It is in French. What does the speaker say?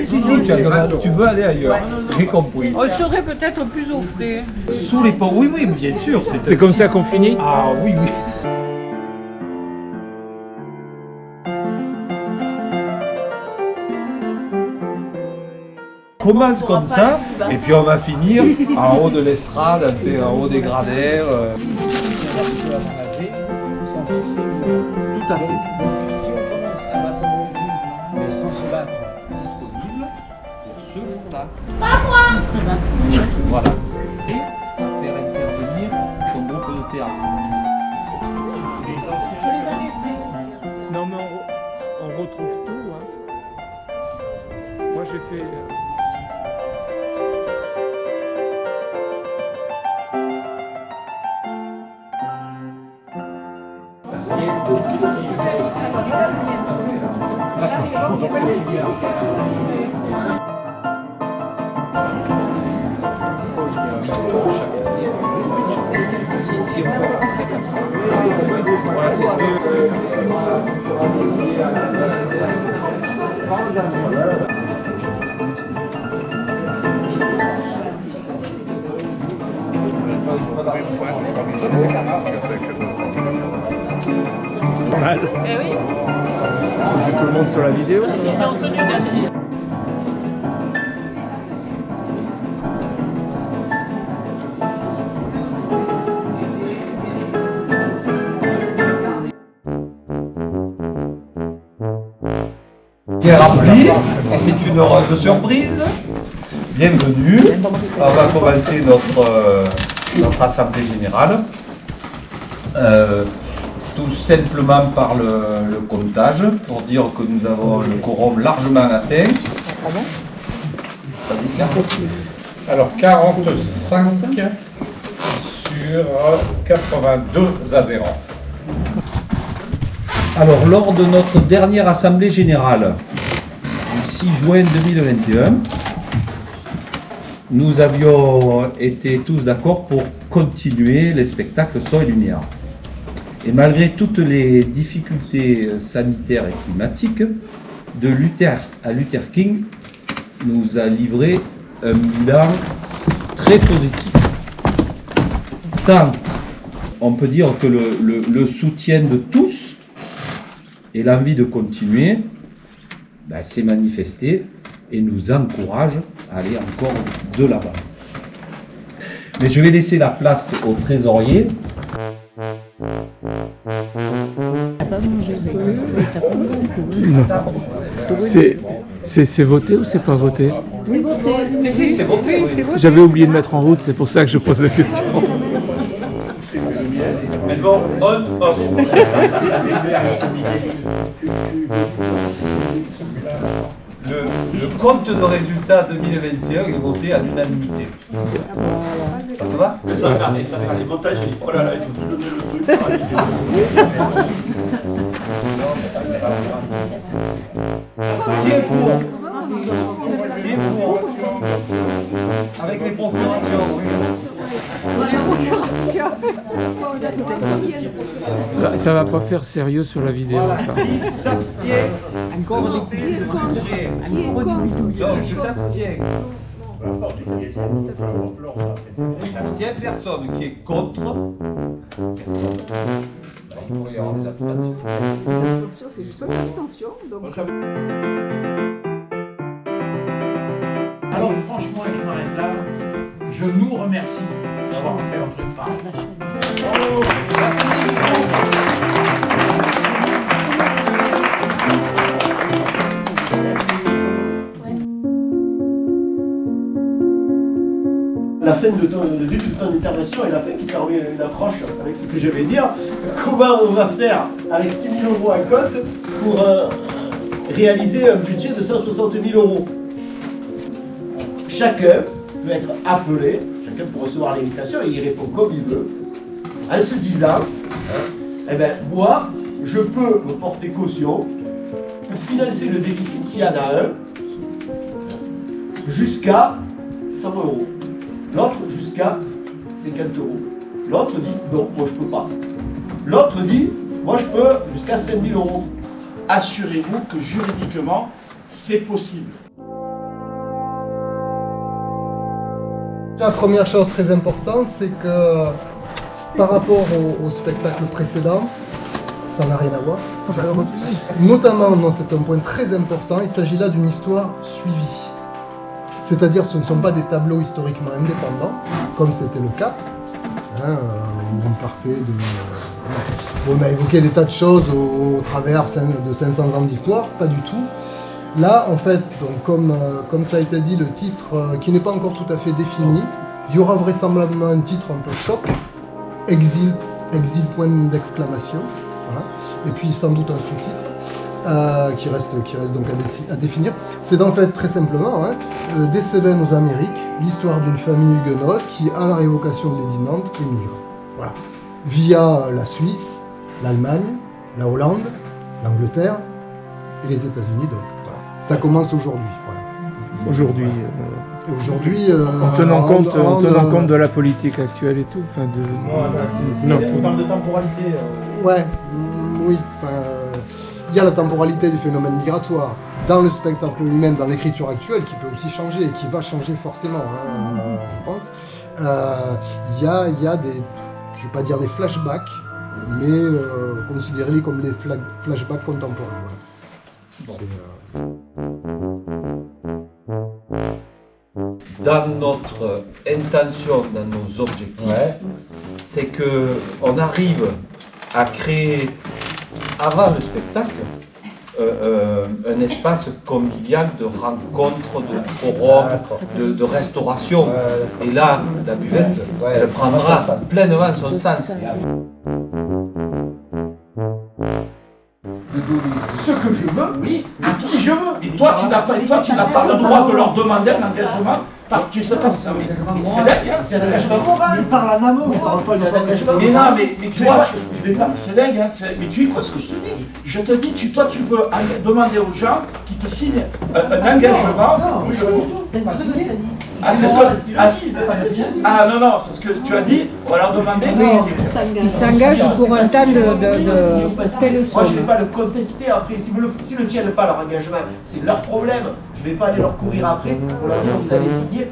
Si, tu veux aller ailleurs. J'ai compris. On serait peut-être plus au frais. Sous les ponts, oui, bien sûr. C'est comme ça qu'on finit? Ah oui. On commence comme ça, et puis on va finir en haut de l'estrade, en haut des gradins. Tout à fait. Si on commence un bâton mobile, mais sans se battre, Disponible pour ce jour-là. Pas moi. Voilà. C'est faire intervenir son groupe de théâtre. Non mais on retrouve tout. Hein. Moi j'ai fait... Pas mal. Eh oui. J'ai tout le monde sur la vidéo. J'étais en tenue d'ingénieur. Qui est rempli, et c'est une heureuse surprise. Bienvenue. On va commencer notre assemblée générale. Tout simplement par le comptage, pour dire que nous avons le quorum largement atteint. Alors 45 sur 82 adhérents. Alors, lors de notre dernière assemblée générale du 6 juin 2021, nous avions été tous d'accord pour continuer les spectacles son et lumière. Et malgré toutes les difficultés sanitaires et climatiques, de Luther à Luther King nous a livré un bilan très positif. Tant, on peut dire que le soutien de tous et l'envie de continuer s'est manifesté et nous encourage à aller encore de l'avant. Mais je vais laisser la place au trésorier. C'est voté ou c'est pas voté? C'est voté. Si, c'est voté. J'avais oublié de mettre en route, c'est pour ça que je pose la question. Mais bon, on, off. Le compte de résultats 2021 est voté à l'unanimité. Ça te va? Ça va faire les montages, il dit oh là là, ils ont tout donné le truc sur la vidéo. Qui est pour? Qui est pour? Avec les procurations, oui. Ça va pas faire sérieux sur la vidéo, ça. Qui s'abstient? Encore des non, je s'abstiens. S'abstient personne. Qui est contre? Personne. Il pourrait y avoir des abstentions. Les abstentions, c'est juste l'abstention. alors franchement, et je m'arrête là, je nous remercie d'avoir fait un truc pareil. Bravo. La fin de le début de ton intervention et la fin qui permet une accroche avec ce que je vais dire. Comment on va faire avec 6 000 € à cote pour réaliser un budget de 160 000 €. Chacun peut être appelé, chacun peut recevoir l'invitation et il répond comme il veut, en se disant, eh ben, moi, je peux me porter caution pour financer le déficit s'il y en a un, jusqu'à 100 €. L'autre jusqu'à 50 €. L'autre dit non, moi je peux pas. L'autre dit moi je peux jusqu'à 5 000 €. Assurez-vous que juridiquement, c'est possible. La première chose très importante, c'est que par rapport au spectacle précédent, ça n'a rien à voir. Notamment, non, c'est un point très important, il s'agit là d'une histoire suivie. C'est-à-dire ce ne sont pas des tableaux historiquement indépendants, comme c'était le cas. Où on partait de... on a évoqué des tas de choses au travers de 500 ans d'histoire, pas du tout. Là, en fait, donc, comme ça a été dit, le titre qui n'est pas encore tout à fait défini, il y aura vraisemblablement un titre un peu choc, exil point d'exclamation, voilà. Et puis sans doute un sous-titre qui reste donc à définir. C'est en fait très simplement des Cévennes aux Amériques, l'histoire d'une famille huguenote qui, à la révocation de l'édit de Nantes, émigre. Voilà. Via la Suisse, l'Allemagne, la Hollande, l'Angleterre et les États-Unis. Donc voilà. Ça commence aujourd'hui. Voilà. Aujourd'hui, en tenant compte de la politique actuelle et tout. Enfin On parle de temporalité. Ouais, oui. Il y a la temporalité du phénomène migratoire dans le spectacle lui-même, dans l'écriture actuelle, qui peut aussi changer et qui va changer forcément, je pense. Il y a des, je ne vais pas dire des flashbacks, mais considérez-les comme des flashbacks contemporains. Voilà. Dans notre intention, dans nos objectifs, c'est qu'on arrive à créer, avant le spectacle, un espace convivial de rencontres, de forum, de restauration. Et là, la buvette, elle prendra pleinement son sens. De donner ce que je veux, Oui, à qui je veux. et toi, tu n'as pas le droit de leur demander un engagement. Tu sais pas, c'est dingue, hein. C'est un engagement moral. Il parle en amont, il parle pas d'un engagement Mais moral. non, mais toi, c'est dingue, hein. Mais tu écoutes ce que je te dis. Je te dis, toi, tu veux demander aux gens qui te signent un engagement. Ah, c'est ce que. Ah non, c'est ce que tu as dit. On va leur demander. Ils s'engagent pour un temps Moi, je ne vais pas le contester après. S'ils ne tiennent pas leur engagement, c'est leur problème. Je ne vais pas aller leur courir après pour leur dire vous avez signé.